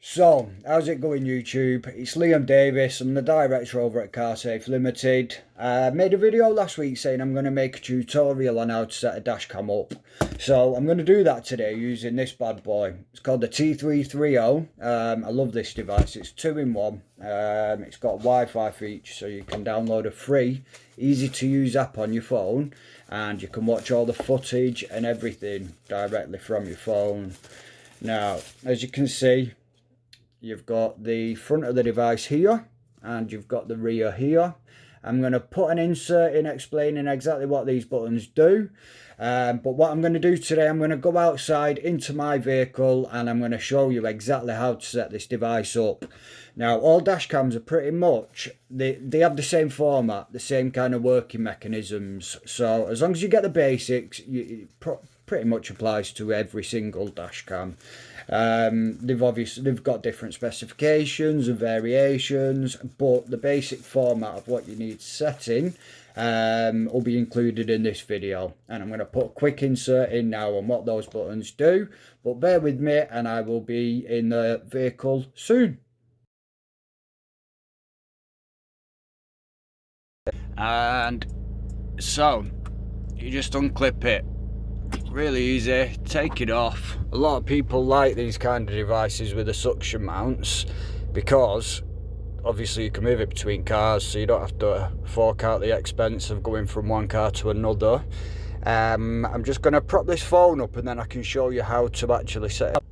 So, how's it going, YouTube? It's Liam Davis. I'm the director over at Car Safe Limited. I made a video last week saying I'm going to make a tutorial on how to set a dash cam up. So, I'm going to do that today using this bad boy. It's called the T330. I love this device. It's 2-in-1. It's got a Wi-Fi feature, so you can download a free, easy to use app on your phone, and you can watch all the footage and everything directly from your phone. Now, as you can see, you've got the front of the device here and you've got the rear here. I'm going to put an insert in explaining exactly what these buttons do. But what I'm going to do today, I'm going to go outside into my vehicle and I'm going to show you exactly how to set this device up. Now, all dash cams are pretty much, they have the same format, the same kind of working mechanisms. So as long as you get the basics, it pretty much applies to every single dash cam. They've got different specifications and variations, but the basic format of what you need setting will be included in this video, and I'm going to put a quick insert in now on what those buttons do, but bear with me and I will be in the vehicle soon. And so you just unclip it. Really easy, take it off. A lot of people like these kind of devices with the suction mounts because obviously you can move it between cars, so you don't have to fork out the expense of going from one car to another. I'm just going to prop this phone up and then I can show you how to actually set it up.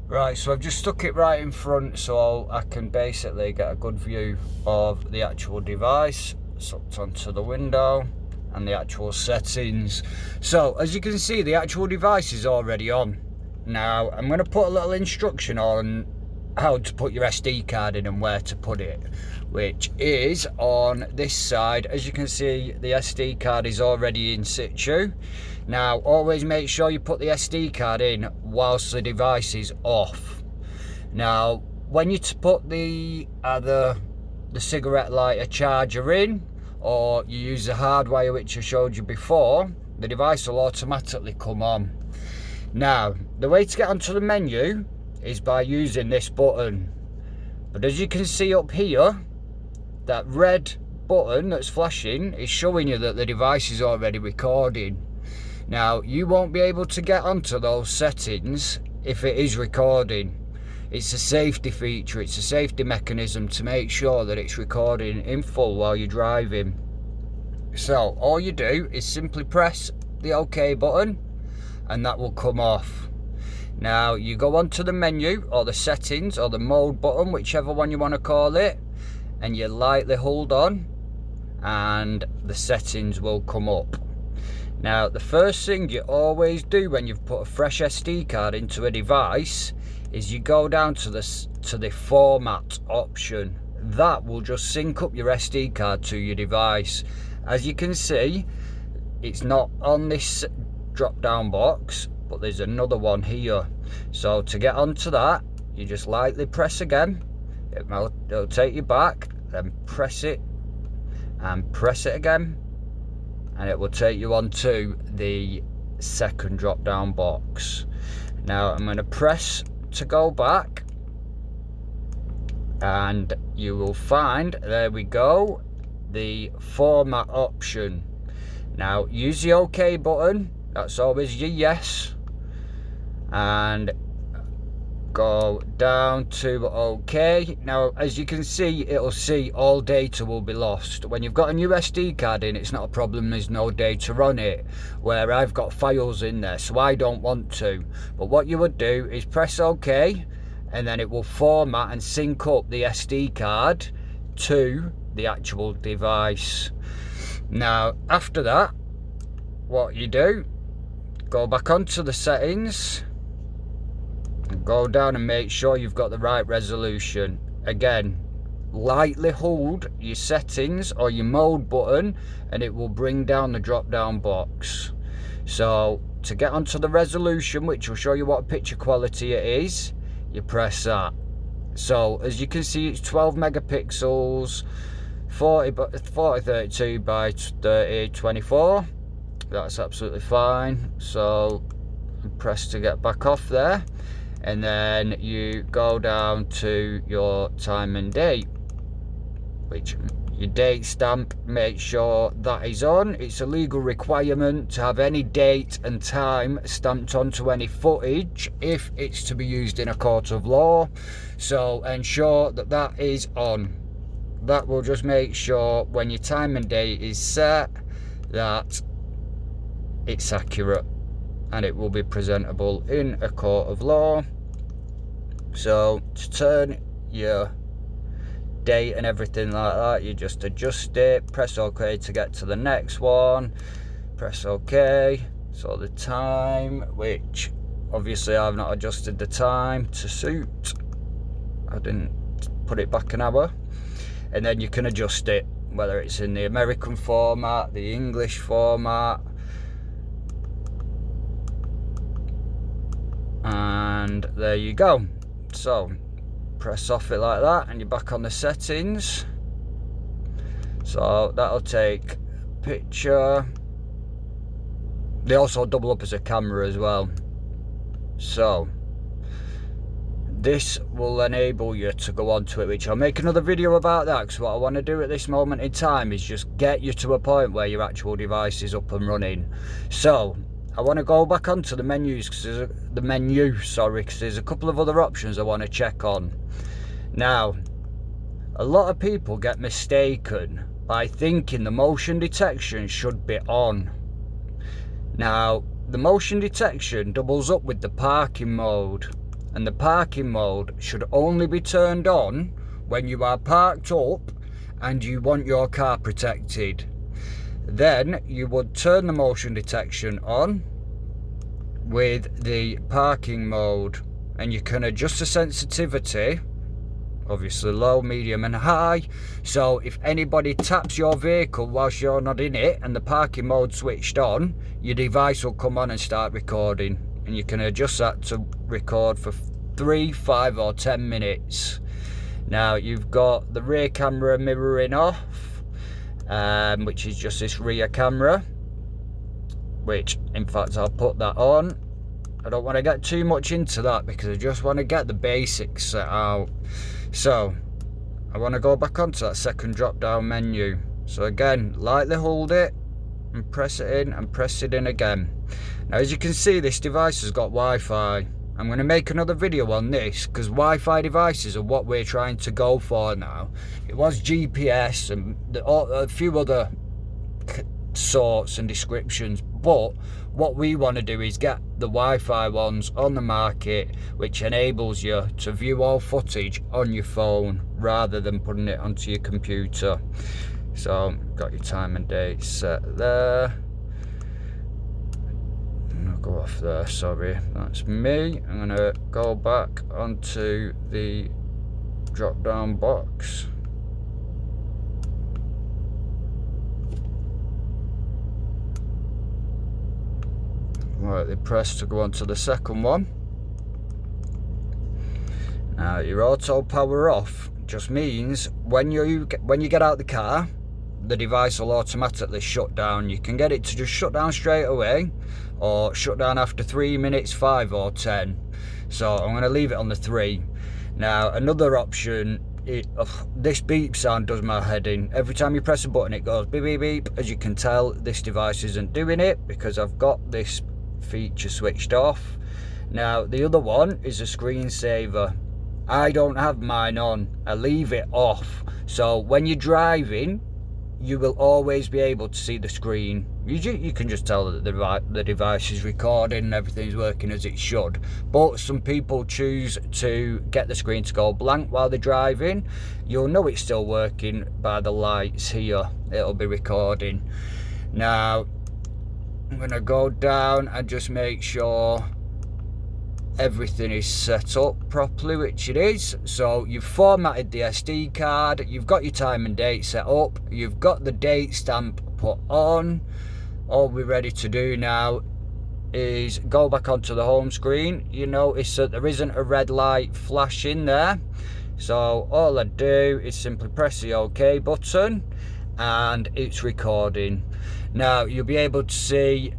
Right, so I've just stuck it right in front so I can basically get a good view of the actual device. Sucked onto the window and the actual settings. So as you can see, the actual device is already on. Now I'm going to put a little instruction on how to put your SD card in and where to put it, which is on this side. As you can see, the SD card is already in situ. Now always make sure you put the SD card in whilst the device is off. Now when you put the cigarette lighter charger in, or you use the hardwire which I showed you before, the device will automatically come on. Now the way to get onto the menu is by using this button, but as you can see up here, that red button that's flashing is showing you that the device is already recording. Now you won't be able to get onto those settings if it is recording. It's a safety feature, it's a safety mechanism to make sure that it's recording in full while you're driving. So all you do is simply press the OK button and that will come off. Now you go onto the menu or the settings or the mode button, whichever one you want to call it, and you lightly hold on and the settings will come up. Now the first thing you always do when you've put a fresh SD card into a device is you go down to the format option. That will just sync up your SD card to your device. As you can see, it's not on this drop down box, but there's another one here. So to get onto that, you just lightly press again, it'll take you back, then press it and press it again, and it will take you onto the second drop down box. Now I'm going to press to go back and you will find, there we go, the format option. Now use the OK button, that's always your yes, and go down to OK. Now as you can see, it'll see all data will be lost. When you've got a new SD card in, it's not a problem, there's no data on it, where I've got files in there, so I don't want to. But what you would do is press OK, and then it will format and sync up the SD card to the actual device. Now after that, what you do, go back onto the settings, go down and make sure you've got the right resolution. Again, lightly hold your settings or your mode button and it will bring down the drop down box. So to get onto the resolution, which will show you what picture quality it is, you press that. So as you can see, it's 12 megapixels, 4032 by 3024. That's absolutely fine. So press to get back off there. and then you go down to your time and date, which your date stamp, make sure that is on. It's a legal requirement to have any date and time stamped onto any footage if it's to be used in a court of law, so ensure that that is on. That will just make sure when your time and date is set that it's accurate and it will be presentable in a court of law. So to turn your date and everything like that, you just adjust it, press OK to get to the next one, press OK. So the time, which obviously I've not adjusted the time to suit, I didn't put it back an hour, and then you can adjust it, whether it's in the American format, the English format, and there you go. So press off it like that and you're back on the settings. So that'll take picture. They also double up as a camera as well. So this will enable you to go onto it, which I'll make another video about that, because what I want to do at this moment in time is just get you to a point where your actual device is up and running. So I want to go back onto the menus, because there's a couple of other options I want to check on. Now, a lot of people get mistaken by thinking the motion detection should be on. Now, the motion detection doubles up with the parking mode, and the parking mode should only be turned on when you are parked up and you want your car protected. Then you would turn the motion detection on with the parking mode, and you can adjust the sensitivity, obviously low, medium and high. So if anybody taps your vehicle whilst you're not in it and the parking mode switched on, your device will come on and start recording, and you can adjust that to record for 3, 5 or 10 minutes. Now you've got the rear camera mirroring off, which is just this rear camera, which in fact I'll put that on. I don't want to get too much into that because I just want to get the basics set out. So I want to go back onto that second drop down menu. So again, lightly hold it and press it in and press it in again. Now as you can see, this device has got Wi-Fi. I'm going to make another video on this because Wi-Fi devices are what we're trying to go for now. It was GPS and a few other sorts and descriptions, but what we want to do is get the Wi-Fi ones on the market, which enables you to view all footage on your phone rather than putting it onto your computer. So got your time and date set there. I'll go off there, sorry, that's me. I'm gonna go back onto the drop down box. Right, they press to go on to the second one. Now your auto power off just means when you get out the car, the device will automatically shut down. You can get it to just shut down straight away, or shut down after 3 minutes, 5 or 10. So I'm going to leave it on the 3. Now another option, this beep sound does my head in. Every time you press a button it goes beep beep beep. As you can tell, this device isn't doing it because I've got this feature switched off. Now the other one is a screensaver. I don't have mine on, I leave it off. So when you're driving, you will always be able to see the screen. You can just tell that the device is recording and everything's working as it should. But some people choose to get the screen to go blank while they're driving. You'll know it's still working by the lights here. It'll be recording. Now I'm going to go down and just make sure everything is set up properly, which it is. So you've formatted the SD card, you've got your time and date set up, you've got the date stamp put on. All we're ready to do now is go back onto the home screen. You notice that there isn't a red light flashing there, so all I do is simply press the OK button and it's recording. Now you'll be able to see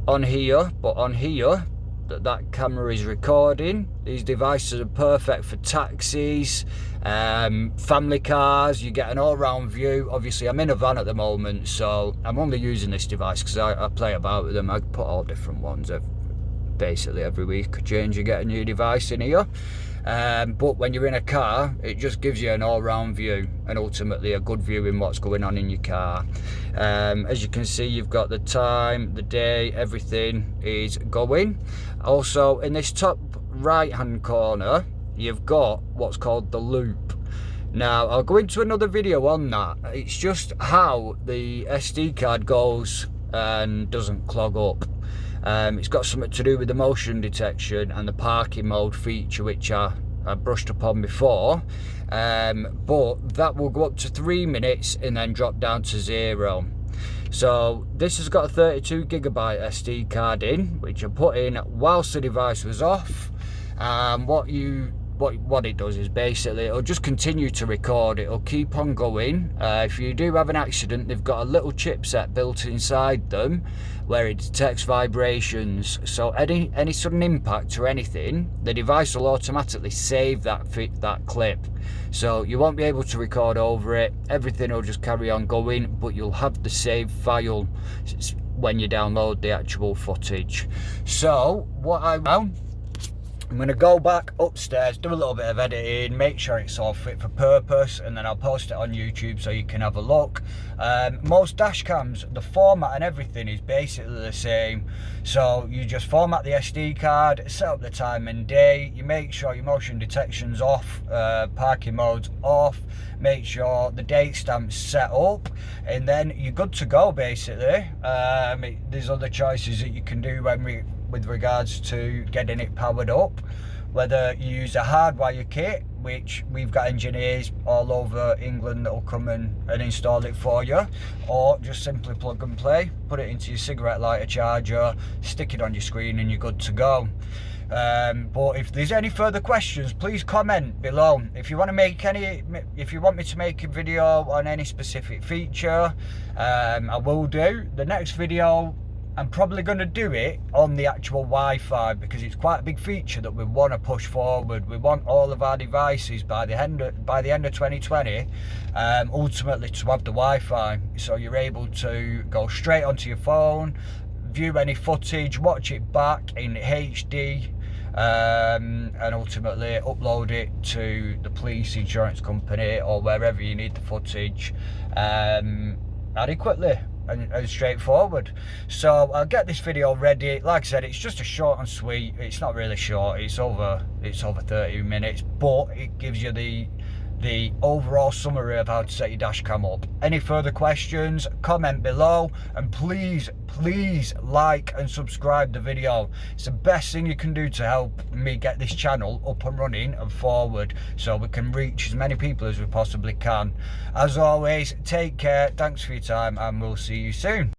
on here, but on here that camera is recording. These devices are perfect for taxis, family cars. You get an all-round view. Obviously I'm in a van at the moment, so I'm only using this device because I play about with them. I put all different ones basically every week. I change, you get a new device in here. But when you're in a car, it just gives you an all-round view and ultimately a good view in what's going on in your car. As you can see, you've got the time, the day, everything is going. Also, in this top right-hand corner, you've got what's called the loop. Now, I'll go into another video on that. It's just how the SD card goes and doesn't clog up. It's got something to do with the motion detection and the parking mode feature, which I brushed upon before, but that will go up to 3 minutes and then drop down to 0. So this has got a 32GB SD card in, which I put in whilst the device was off. What it does is basically it'll just continue to record. It'll keep on going. If you do have an accident, they've got a little chipset built inside them where it detects vibrations. So any sudden impact or anything, the device will automatically save that clip. So you won't be able to record over it. Everything will just carry on going, but you'll have the save file when you download the actual footage. So I'm going to go back upstairs, do a little bit of editing, make sure it's all fit for purpose, and then I'll post it on YouTube so you can have a look. Most dash cams, the format and everything is basically the same. So you just format the SD card, set up the time and day, you make sure your motion detection's off, parking mode's off, make sure the date stamp's set up, and then you're good to go basically. There's other choices that you can do with regards to getting it powered up, whether you use a hardwire kit, which we've got engineers all over England that will come and install it for you, or just simply plug and play, put it into your cigarette lighter charger, stick it on your screen and you're good to go. But if there's any further questions, please comment below. If you want me to make a video on any specific feature, I will do. The next video, I'm probably going to do it on the actual Wi-Fi, because it's quite a big feature that we want to push forward. We want all of our devices by the end of 2020 ultimately to have the Wi-Fi, so you're able to go straight onto your phone, view any footage, watch it back in HD, and ultimately upload it to the police, insurance company, or wherever you need the footage adequately and straightforward. So I'll get this video ready. Like I said, it's just a short and sweet. It's not really short, it's over 30 minutes, but it gives you the overall summary of how to set your dash cam up. Any further questions, comment below, and please like and subscribe the video. It's the best thing you can do to help me get this channel up and running and forward, so we can reach as many people as we possibly can. As always, take care, thanks for your time, and we'll see you soon.